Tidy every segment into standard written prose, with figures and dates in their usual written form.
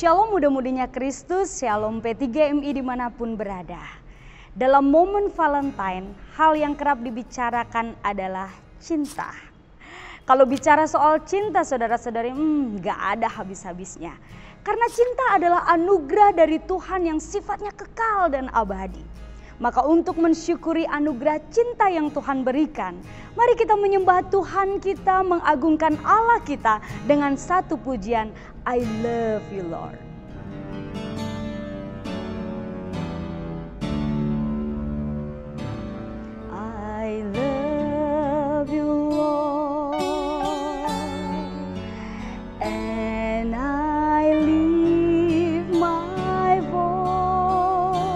Shalom muda-mudinya Kristus, Shalom P3MI dimanapun berada. Dalam momen Valentine, hal yang kerap dibicarakan adalah cinta. Kalau bicara soal cinta saudara-saudari, gak ada habis-habisnya. Karena cinta adalah anugerah dari Tuhan yang sifatnya kekal dan abadi. Maka untuk mensyukuri anugerah cinta yang Tuhan berikan, mari kita menyembah Tuhan kita, mengagungkan Allah kita dengan satu pujian, I love you Lord. I love you Lord, and I lift my voice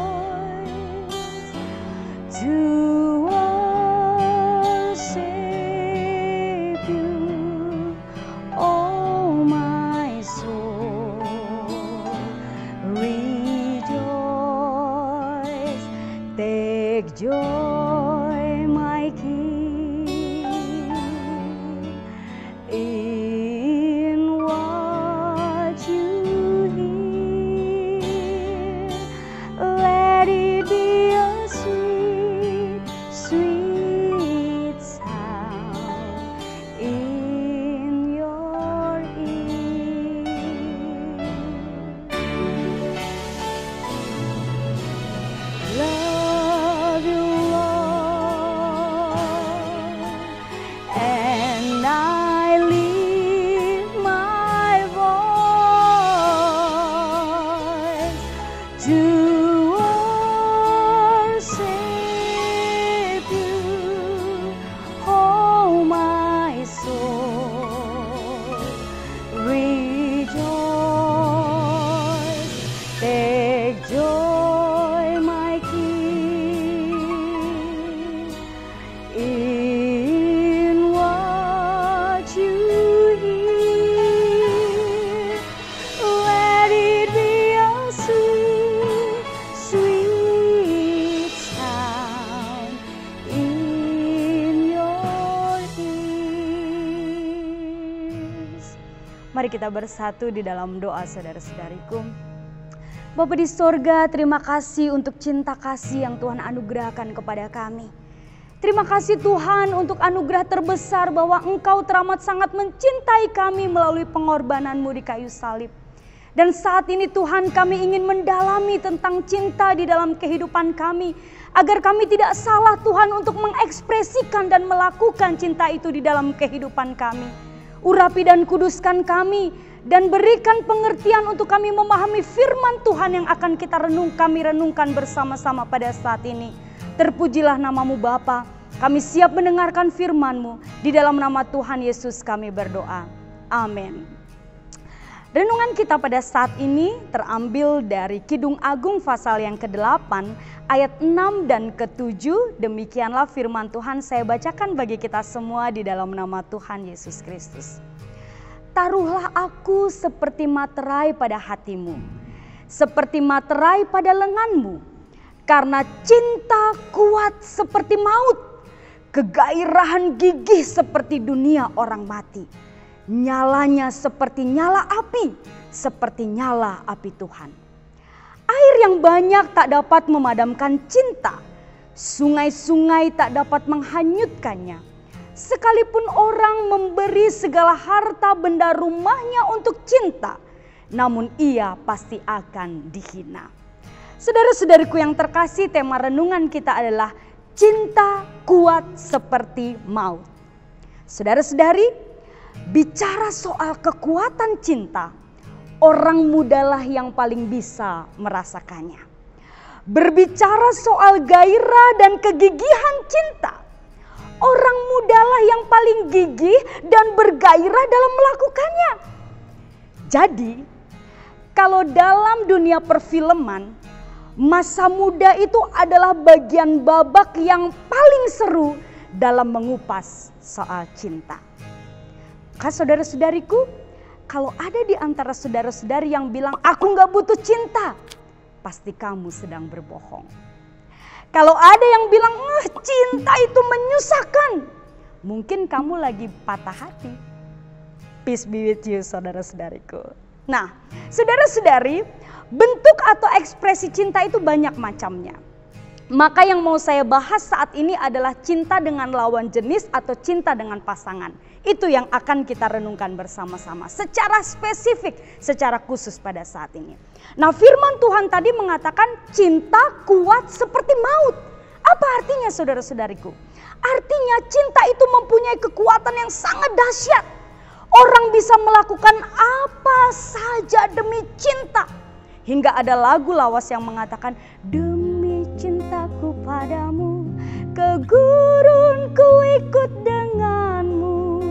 to worship you, oh my soul, rejoice, take joy, my King, in what you hear. Let it be a sweet, sweet sound in your ear. Love you, Lord, and I lift my voice to worship you, oh my soul, rejoice, take joy, my King, in what you hear. Let it be a sweet, sweet sound in your ears. Mari kita bersatu di dalam doa saudara-saudariku. Bapa di sorga, terima kasih untuk cinta kasih yang Tuhan anugerahkan kepada kami. Terima kasih Tuhan untuk anugerah terbesar bahwa Engkau teramat sangat mencintai kami melalui pengorbanan-Mu di kayu salib. Dan saat ini Tuhan, kami ingin mendalami tentang cinta di dalam kehidupan kami, agar kami tidak salah Tuhan untuk mengekspresikan dan melakukan cinta itu di dalam kehidupan kami. Urapi dan kuduskan kami, dan berikan pengertian untuk kami memahami firman Tuhan yang akan kami renungkan bersama-sama pada saat ini. Terpujilah nama-Mu Bapa, kami siap mendengarkan firman-Mu. Di dalam nama Tuhan Yesus kami berdoa. Amin. Renungan kita pada saat ini terambil dari Kidung Agung pasal yang ke-8 ayat 6 dan ke-7. Demikianlah firman Tuhan, saya bacakan bagi kita semua di dalam nama Tuhan Yesus Kristus. Taruhlah aku seperti materai pada hatimu, seperti materai pada lenganmu, karena cinta kuat seperti maut, kegairahan gigih seperti dunia orang mati. Nyalanya seperti nyala api, seperti nyala api Tuhan. Air yang banyak tak dapat memadamkan cinta, sungai-sungai tak dapat menghanyutkannya. Sekalipun orang memberi segala harta benda rumahnya untuk cinta, namun ia pasti akan dihina. Saudara-saudariku yang terkasih, tema renungan kita adalah cinta kuat seperti maut. Saudara-saudari, bicara soal kekuatan cinta, orang mudalah yang paling bisa merasakannya. Berbicara soal gairah dan kegigihan cinta, orang mudalah yang paling gigih dan bergairah dalam melakukannya. Jadi, kalau dalam dunia perfilman, masa muda itu adalah bagian babak yang paling seru dalam mengupas soal cinta. Maka saudara-saudariku, kalau ada di antara saudara-saudari yang bilang, aku gak butuh cinta, pasti kamu sedang berbohong. Kalau ada yang bilang, cinta itu menyusahkan, mungkin kamu lagi patah hati. Peace be with you saudara-saudariku. Nah, saudara-saudari, bentuk atau ekspresi cinta itu banyak macamnya. Maka yang mau saya bahas saat ini adalah cinta dengan lawan jenis atau cinta dengan pasangan. Itu yang akan kita renungkan bersama-sama secara spesifik, secara khusus pada saat ini. Nah, firman Tuhan tadi mengatakan cinta kuat seperti maut. Apa artinya saudara-saudariku? Artinya cinta itu mempunyai kekuatan yang sangat dahsyat. Orang bisa melakukan apa saja demi cinta. Hingga ada lagu lawas yang mengatakan, demi cintaku padamu, ke gurun ku ikut denganmu.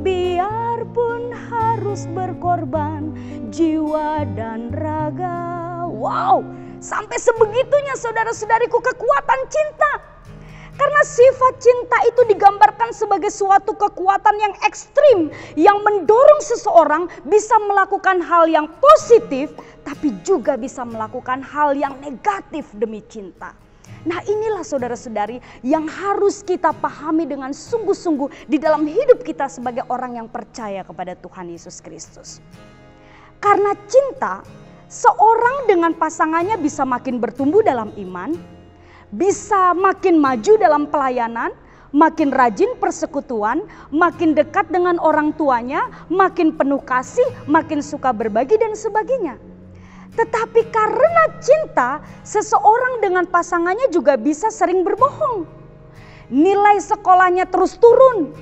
Biarpun harus berkorban jiwa dan raga. Wow, sampai sebegitunya saudara-saudariku kekuatan cinta. Karena sifat cinta itu digambarkan sebagai suatu kekuatan yang ekstrim yang mendorong seseorang bisa melakukan hal yang positif tapi juga bisa melakukan hal yang negatif demi cinta. Nah, inilah saudara-saudari yang harus kita pahami dengan sungguh-sungguh di dalam hidup kita sebagai orang yang percaya kepada Tuhan Yesus Kristus. Karena cinta, seorang dengan pasangannya bisa makin bertumbuh dalam iman, bisa makin maju dalam pelayanan, makin rajin persekutuan, makin dekat dengan orang tuanya, makin penuh kasih, makin suka berbagi dan sebagainya. Tetapi karena cinta, seseorang dengan pasangannya juga bisa sering berbohong. Nilai sekolahnya terus turun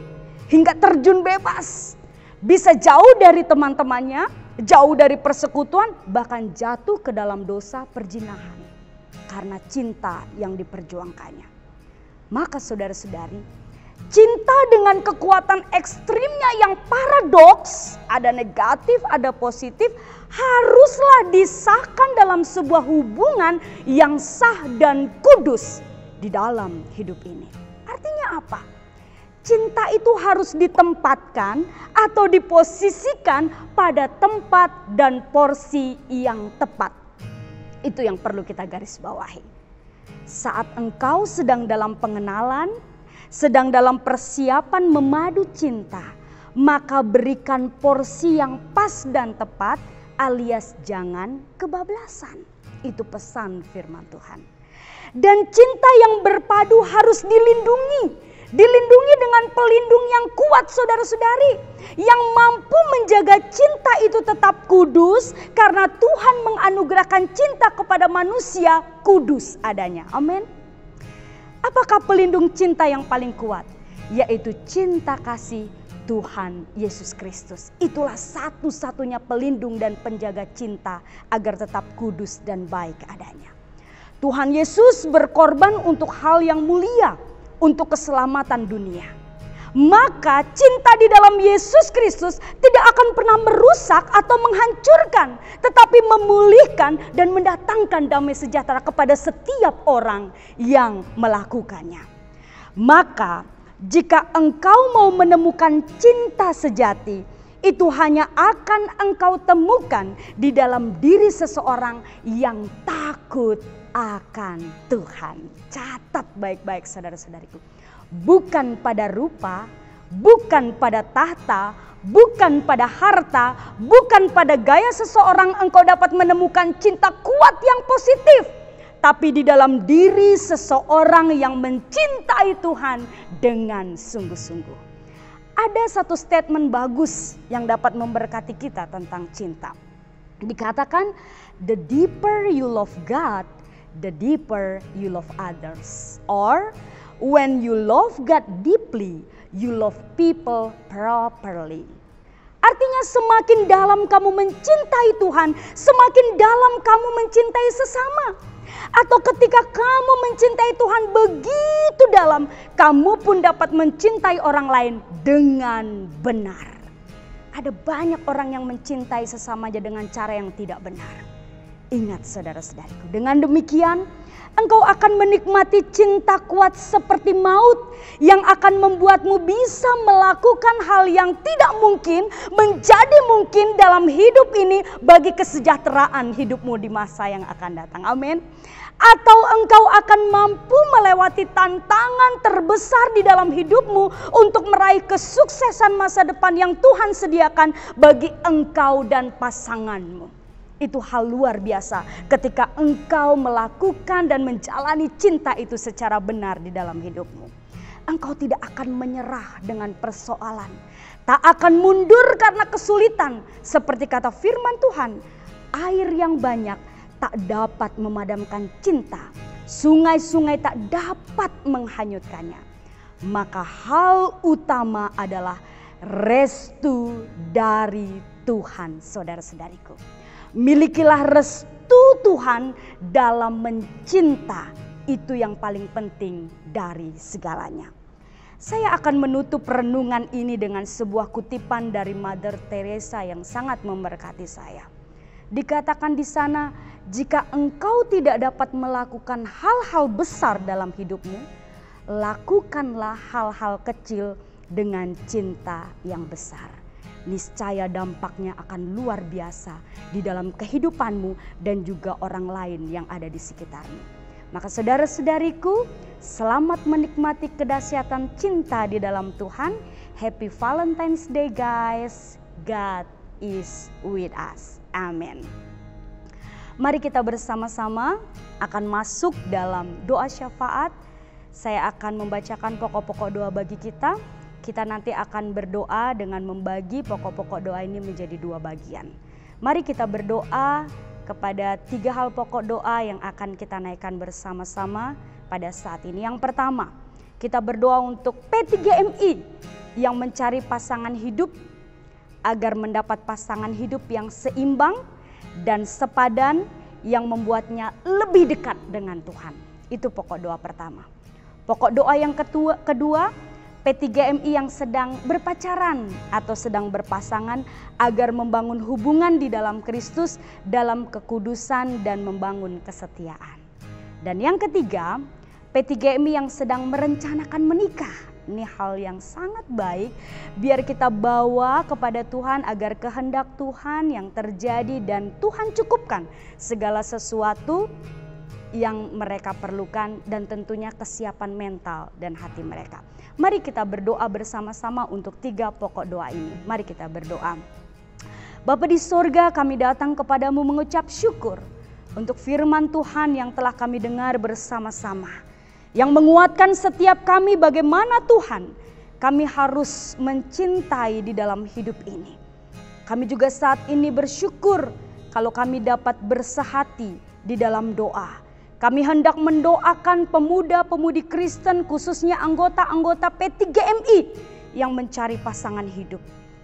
hingga terjun bebas. Bisa jauh dari teman-temannya, jauh dari persekutuan, bahkan jatuh ke dalam dosa perzinahan. Karena cinta yang diperjuangkannya. Maka saudara-saudari, cinta dengan kekuatan ekstrimnya yang paradoks, ada negatif, ada positif, haruslah disahkan dalam sebuah hubungan yang sah dan kudus di dalam hidup ini. Artinya apa? Cinta itu harus ditempatkan atau diposisikan pada tempat dan porsi yang tepat. Itu yang perlu kita garis bawahi. Saat engkau sedang dalam pengenalan, sedang dalam persiapan memadu cinta, maka berikan porsi yang pas dan tepat alias jangan kebablasan. Itu pesan firman Tuhan. Dan cinta yang berpadu harus dilindungi. Dilindungi dengan pelindung yang kuat saudara-saudari. Yang mampu menjaga cinta itu tetap kudus. Karena Tuhan menganugerahkan cinta kepada manusia kudus adanya. Amin. Apakah pelindung cinta yang paling kuat? Yaitu cinta kasih Tuhan Yesus Kristus. Itulah satu-satunya pelindung dan penjaga cinta agar tetap kudus dan baik adanya. Tuhan Yesus berkorban untuk hal yang mulia. Untuk keselamatan dunia. Maka cinta di dalam Yesus Kristus tidak akan pernah merusak atau menghancurkan. Tetapi memulihkan dan mendatangkan damai sejahtera kepada setiap orang yang melakukannya. Maka jika engkau mau menemukan cinta sejati, itu hanya akan engkau temukan di dalam diri seseorang yang takut akan Tuhan. Catat baik-baik saudara-saudariku. Bukan pada rupa, bukan pada tahta, bukan pada harta, bukan pada gaya seseorang engkau dapat menemukan cinta kuat yang positif. Tapi di dalam diri seseorang yang mencintai Tuhan dengan sungguh-sungguh. Ada satu statement bagus yang dapat memberkati kita tentang cinta. Dikatakan, the deeper you love God, the deeper you love others. Or, when you love God deeply, you love people properly. Artinya semakin dalam kamu mencintai Tuhan, semakin dalam kamu mencintai sesama. Atau ketika kamu mencintai Tuhan begitu dalam, kamu pun dapat mencintai orang lain dengan benar. Ada banyak orang yang mencintai sesamanya dengan cara yang tidak benar. Ingat saudara-saudariku, dengan demikian engkau akan menikmati cinta kuat seperti maut yang akan membuatmu bisa melakukan hal yang tidak mungkin menjadi mungkin dalam hidup ini bagi kesejahteraan hidupmu di masa yang akan datang. Amin. Atau engkau akan mampu melewati tantangan terbesar di dalam hidupmu untuk meraih kesuksesan masa depan yang Tuhan sediakan bagi engkau dan pasanganmu. Itu hal luar biasa ketika engkau melakukan dan menjalani cinta itu secara benar di dalam hidupmu. Engkau tidak akan menyerah dengan persoalan. Tak akan mundur karena kesulitan. Seperti kata firman Tuhan, air yang banyak tak dapat memadamkan cinta. Sungai-sungai tak dapat menghanyutkannya. Maka hal utama adalah restu dari Tuhan, saudara-saudariku. Milikilah restu Tuhan dalam mencinta. Itu yang paling penting dari segalanya. Saya akan menutup renungan ini dengan sebuah kutipan dari Mother Teresa yang sangat memberkati saya. Dikatakan di sana, jika engkau tidak dapat melakukan hal-hal besar dalam hidupmu, lakukanlah hal-hal kecil dengan cinta yang besar. Niscaya dampaknya akan luar biasa di dalam kehidupanmu dan juga orang lain yang ada di sekitarmu. Maka saudara-saudariku, selamat menikmati kedahsyatan cinta di dalam Tuhan. Happy Valentine's Day guys. God is with us. Amin. Mari kita bersama-sama akan masuk dalam doa syafaat. Saya akan membacakan pokok-pokok doa bagi kita. Kita nanti akan berdoa dengan membagi pokok-pokok doa ini menjadi 2 bagian. Mari kita berdoa kepada 3 hal pokok doa yang akan kita naikkan bersama-sama pada saat ini. Yang pertama, kita berdoa untuk P3MI yang mencari pasangan hidup agar mendapat pasangan hidup yang seimbang dan sepadan yang membuatnya lebih dekat dengan Tuhan. Itu pokok doa pertama. Pokok doa yang kedua, P3MI yang sedang berpacaran atau sedang berpasangan agar membangun hubungan di dalam Kristus dalam kekudusan dan membangun kesetiaan. Dan yang ketiga, P3MI yang sedang merencanakan menikah. Ini hal yang sangat baik, biar kita bawa kepada Tuhan agar kehendak Tuhan yang terjadi dan Tuhan cukupkan segala sesuatu yang mereka perlukan dan tentunya kesiapan mental dan hati mereka. Mari kita berdoa bersama-sama untuk 3 pokok doa ini. Mari kita berdoa. Bapa di sorga, kami datang kepadamu mengucap syukur untuk firman Tuhan yang telah kami dengar bersama-sama. Yang menguatkan setiap kami bagaimana Tuhan kami harus mencintai di dalam hidup ini. Kami juga saat ini bersyukur kalau kami dapat bersehati di dalam doa. Kami hendak mendoakan pemuda-pemudi Kristen khususnya anggota-anggota P3MI yang mencari pasangan hidup.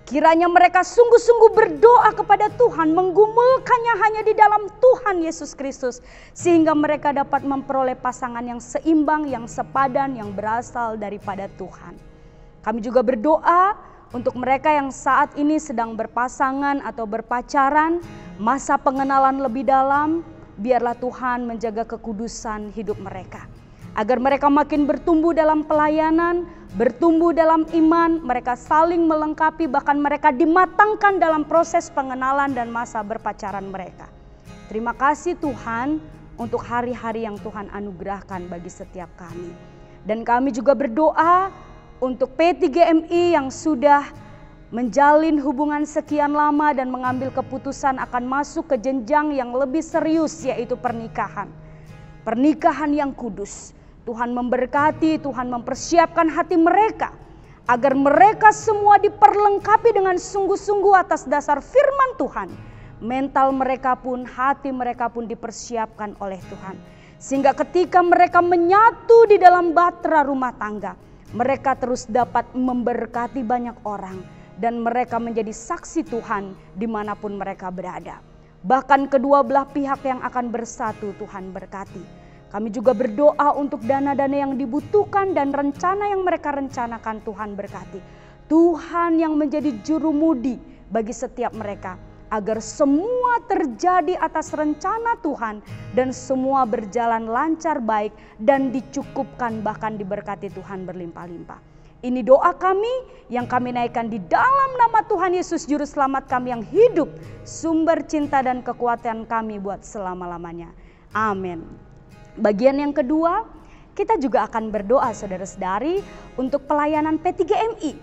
Kiranya mereka sungguh-sungguh berdoa kepada Tuhan, menggumulkannya hanya di dalam Tuhan Yesus Kristus. Sehingga mereka dapat memperoleh pasangan yang seimbang, yang sepadan, yang berasal daripada Tuhan. Kami juga berdoa untuk mereka yang saat ini sedang berpasangan atau berpacaran, masa pengenalan lebih dalam. Biarlah Tuhan menjaga kekudusan hidup mereka. Agar mereka makin bertumbuh dalam pelayanan, bertumbuh dalam iman, mereka saling melengkapi, bahkan mereka dimatangkan dalam proses pengenalan dan masa berpacaran mereka. Terima kasih Tuhan untuk hari-hari yang Tuhan anugerahkan bagi setiap kami. Dan kami juga berdoa untuk P3MI yang sudah menjalin hubungan sekian lama dan mengambil keputusan akan masuk ke jenjang yang lebih serius, yaitu pernikahan. Pernikahan yang kudus. Tuhan memberkati, Tuhan mempersiapkan hati mereka agar mereka semua diperlengkapi dengan sungguh-sungguh atas dasar firman Tuhan. Mental mereka pun, hati mereka pun dipersiapkan oleh Tuhan. Sehingga ketika mereka menyatu di dalam bahtera rumah tangga, mereka terus dapat memberkati banyak orang. Dan mereka menjadi saksi Tuhan dimanapun mereka berada. Bahkan kedua belah pihak yang akan bersatu Tuhan berkati. Kami juga berdoa untuk dana-dana yang dibutuhkan dan rencana yang mereka rencanakan Tuhan berkati. Tuhan yang menjadi jurumudi bagi setiap mereka. agar semua terjadi atas rencana Tuhan dan semua berjalan lancar baik dan dicukupkan bahkan diberkati Tuhan berlimpah-limpah. Ini doa kami yang kami naikkan di dalam nama Tuhan Yesus Juru Selamat kami yang hidup, sumber cinta dan kekuatan kami buat selama-lamanya. Amin. Bagian yang kedua, kita juga akan berdoa saudara-saudari untuk pelayanan P3MI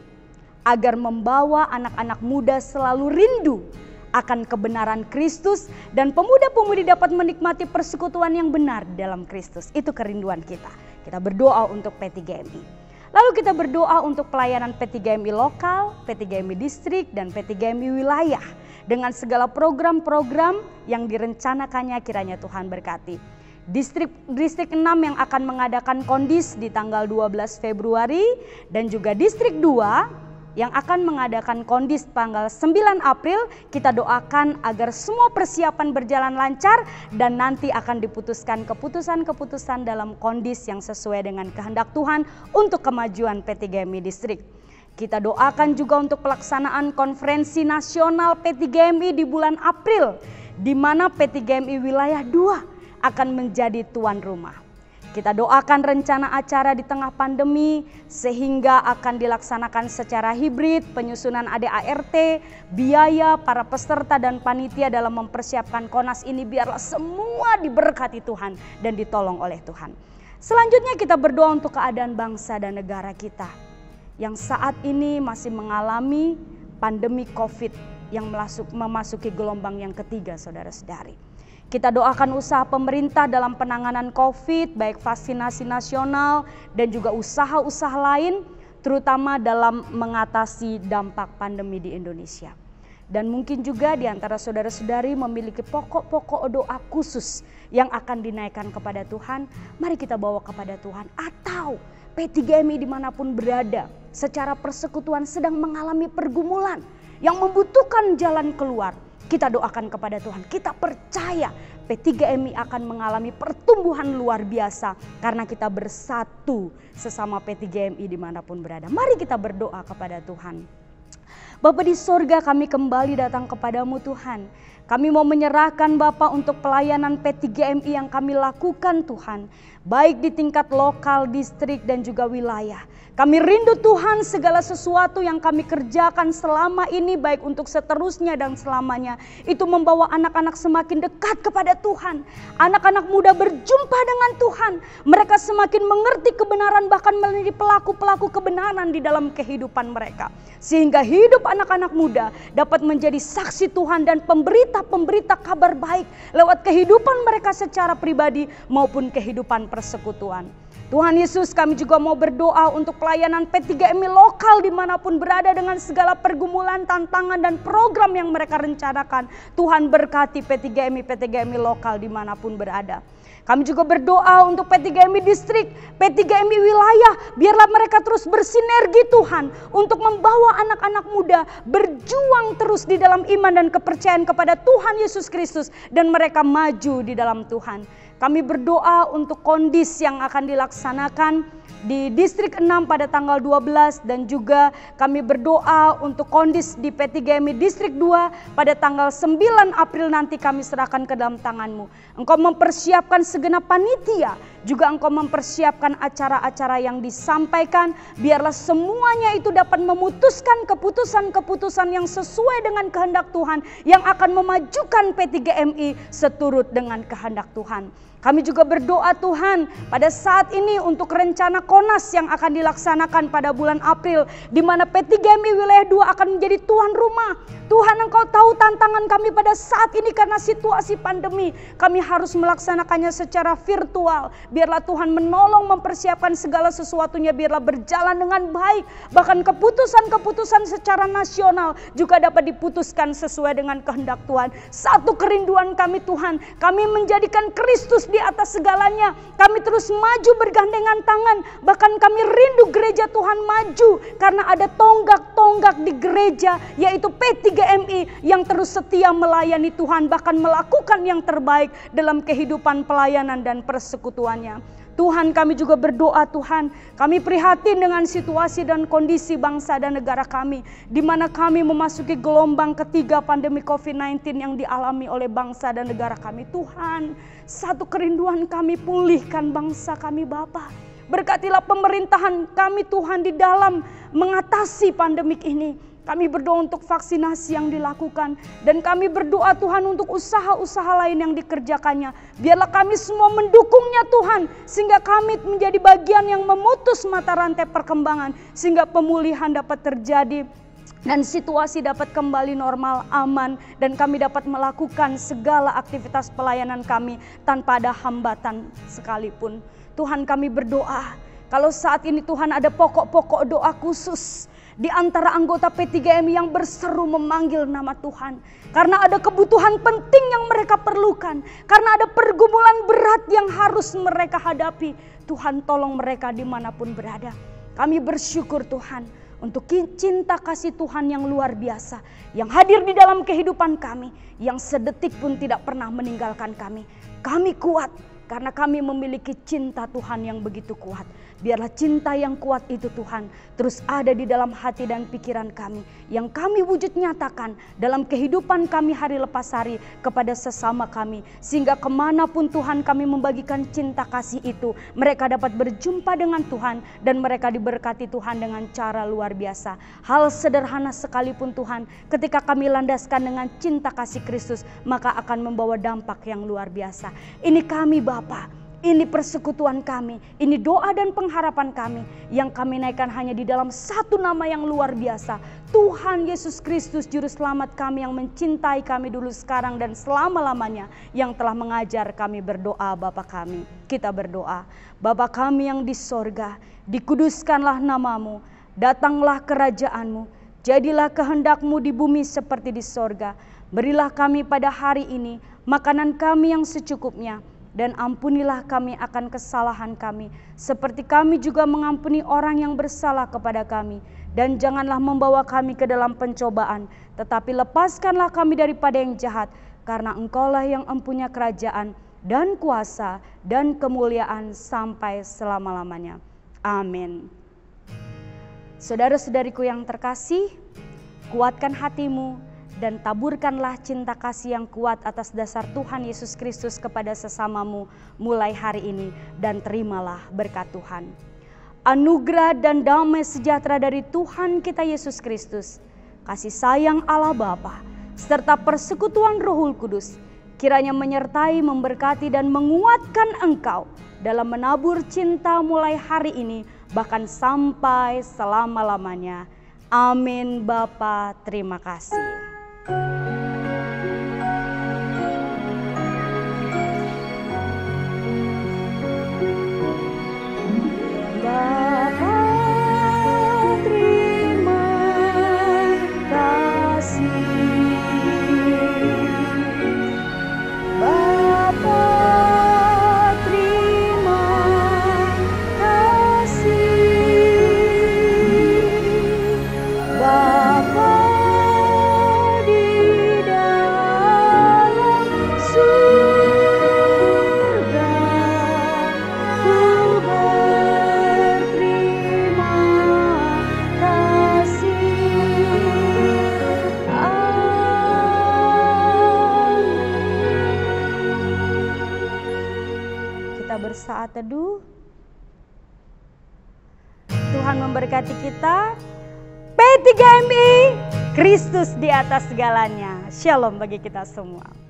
agar membawa anak-anak muda selalu rindu akan kebenaran Kristus dan pemuda-pemudi dapat menikmati persekutuan yang benar dalam Kristus. Itu kerinduan kita. Kita berdoa untuk P3MI. Lalu kita berdoa untuk pelayanan P3MI lokal, P3MI distrik, dan P3MI wilayah. Dengan segala program-program yang direncanakannya kiranya Tuhan berkati. Distrik 6 yang akan mengadakan kondis di tanggal 12 Februari. Dan juga distrik 2 yang akan mengadakan kondis tanggal 9 April, kita doakan agar semua persiapan berjalan lancar dan nanti akan diputuskan keputusan-keputusan dalam kondis yang sesuai dengan kehendak Tuhan untuk kemajuan P3MI distrik. Kita doakan juga untuk pelaksanaan konferensi nasional P3MI di bulan April, di mana P3MI wilayah 2 akan menjadi tuan rumah. Kita doakan rencana acara di tengah pandemi sehingga akan dilaksanakan secara hibrid, penyusunan ADART, biaya para peserta dan panitia dalam mempersiapkan KONAS ini biarlah semua diberkati Tuhan dan ditolong oleh Tuhan. Selanjutnya kita berdoa untuk keadaan bangsa dan negara kita yang saat ini masih mengalami pandemi COVID yang memasuki gelombang yang ketiga saudara-saudari. Kita doakan usaha pemerintah dalam penanganan COVID, baik vaksinasi nasional dan juga usaha-usaha lain, terutama dalam mengatasi dampak pandemi di Indonesia. Dan mungkin juga di antara saudara-saudari memiliki pokok-pokok doa khusus yang akan dinaikkan kepada Tuhan. Mari kita bawa kepada Tuhan. Atau P3MI dimanapun berada, secara persekutuan sedang mengalami pergumulan yang membutuhkan jalan keluar. Kita doakan kepada Tuhan, kita percaya P3MI akan mengalami pertumbuhan luar biasa karena kita bersatu sesama P3MI dimanapun berada. Mari kita berdoa kepada Tuhan. Bapa di sorga, kami kembali datang kepadamu Tuhan. Kami mau menyerahkan Bapa untuk pelayanan P3MI yang kami lakukan Tuhan. Baik di tingkat lokal, distrik dan juga wilayah. Kami rindu Tuhan segala sesuatu yang kami kerjakan selama ini baik untuk seterusnya dan selamanya. Itu membawa anak-anak semakin dekat kepada Tuhan. Anak-anak muda berjumpa dengan Tuhan. Mereka semakin mengerti kebenaran bahkan menjadi pelaku-pelaku kebenaran di dalam kehidupan mereka. Sehingga hidup anak-anak muda dapat menjadi saksi Tuhan dan pemberita kabar baik lewat kehidupan mereka secara pribadi maupun kehidupan persekutuan. Tuhan Yesus, kami juga mau berdoa untuk pelayanan P3MI lokal dimanapun berada dengan segala pergumulan, tantangan dan program yang mereka rencanakan. Tuhan berkati P3MI lokal dimanapun berada. Kami juga berdoa untuk P3MI distrik, P3MI wilayah. Biarlah mereka terus bersinergi Tuhan untuk membawa anak-anak muda berjuang terus di dalam iman dan kepercayaan kepada Tuhan Yesus Kristus. Dan mereka maju di dalam Tuhan. Kami berdoa untuk kondis yang akan dilaksanakan di distrik 6 pada tanggal 12 dan juga kami berdoa untuk kondis di P3MI distrik 2 pada tanggal 9 April nanti kami serahkan ke dalam tangan-Mu. Engkau mempersiapkan segenap panitia, juga Engkau mempersiapkan acara-acara yang disampaikan, biarlah semuanya itu dapat memutuskan keputusan-keputusan yang sesuai dengan kehendak Tuhan yang akan memajukan P3MI seturut dengan kehendak Tuhan. Kami juga berdoa Tuhan pada saat ini untuk rencana KONAS yang akan dilaksanakan pada bulan April, di mana P3MI wilayah 2 akan menjadi tuan rumah. Tuhan, Engkau tahu tantangan kami pada saat ini karena situasi pandemi. Kami harus melaksanakannya secara virtual. Biarlah Tuhan menolong mempersiapkan segala sesuatunya, biarlah berjalan dengan baik. Bahkan keputusan-keputusan secara nasional juga dapat diputuskan sesuai dengan kehendak Tuhan. Satu kerinduan kami Tuhan, kami menjadikan Kristus di atas segalanya. Kami terus maju bergandengan tangan. Bahkan kami rindu gereja Tuhan maju karena ada tonggak-tonggak di gereja, yaitu P3MI yang terus setia melayani Tuhan, bahkan melakukan yang terbaik dalam kehidupan pelayanan dan persekutuannya. Tuhan, kami juga berdoa Tuhan, kami prihatin dengan situasi dan kondisi bangsa dan negara kami, di mana kami memasuki gelombang ketiga pandemi COVID-19 yang dialami oleh bangsa dan negara kami. Tuhan, satu kerinduan kami, pulihkan bangsa kami Bapa. Berkatilah pemerintahan kami Tuhan di dalam mengatasi pandemik ini. Kami berdoa untuk vaksinasi yang dilakukan. Dan kami berdoa Tuhan untuk usaha-usaha lain yang dikerjakannya. Biarlah kami semua mendukungnya Tuhan. Sehingga kami menjadi bagian yang memutus mata rantai perkembangan. Sehingga pemulihan dapat terjadi. Dan situasi dapat kembali normal, aman. Dan kami dapat melakukan segala aktivitas pelayanan kami tanpa ada hambatan sekalipun. Tuhan, kami berdoa. Kalau saat ini Tuhan ada pokok-pokok doa khusus di antara anggota P3MI yang berseru memanggil nama Tuhan. Karena ada kebutuhan penting yang mereka perlukan. Karena ada pergumulan berat yang harus mereka hadapi. Tuhan, tolong mereka dimanapun berada. Kami bersyukur Tuhan untuk cinta kasih Tuhan yang luar biasa. Yang hadir di dalam kehidupan kami. Yang sedetik pun tidak pernah meninggalkan kami. Kami kuat karena kami memiliki cinta Tuhan yang begitu kuat. Biarlah cinta yang kuat itu Tuhan terus ada di dalam hati dan pikiran kami. Yang kami wujud nyatakan dalam kehidupan kami hari lepas hari kepada sesama kami. Sehingga kemanapun Tuhan kami membagikan cinta kasih itu, mereka dapat berjumpa dengan Tuhan dan mereka diberkati Tuhan dengan cara luar biasa. Hal sederhana sekalipun Tuhan, ketika kami landaskan dengan cinta kasih Kristus, maka akan membawa dampak yang luar biasa. Ini kami Bapa, ini persekutuan kami, ini doa dan pengharapan kami yang kami naikkan hanya di dalam satu nama yang luar biasa. Tuhan Yesus Kristus Juru Selamat kami yang mencintai kami dulu, sekarang dan selama-lamanya, yang telah mengajar kami berdoa Bapa kami. Kita berdoa, Bapa kami yang di sorga, dikuduskanlah namamu, datanglah kerajaanmu, jadilah kehendakmu di bumi seperti di sorga. Berilah kami pada hari ini makanan kami yang secukupnya. Dan ampunilah kami akan kesalahan kami, seperti kami juga mengampuni orang yang bersalah kepada kami. Dan janganlah membawa kami ke dalam pencobaan, tetapi lepaskanlah kami daripada yang jahat. Karena Engkaulah yang mempunyai kerajaan dan kuasa dan kemuliaan sampai selama-lamanya. Amin. Saudara-saudariku yang terkasih, kuatkan hatimu dan taburkanlah cinta kasih yang kuat atas dasar Tuhan Yesus Kristus kepada sesamamu mulai hari ini, dan terimalah berkat Tuhan. Anugerah dan damai sejahtera dari Tuhan kita Yesus Kristus, kasih sayang Allah Bapa, serta persekutuan Rohul Kudus, kiranya menyertai, memberkati dan menguatkan engkau dalam menabur cinta mulai hari ini, bahkan sampai selama-lamanya. Amin. Bapa, terima kasih. Bersaat teduh. Tuhan memberkati kita. P3MI, Kristus di atas segalanya. Shalom bagi kita semua.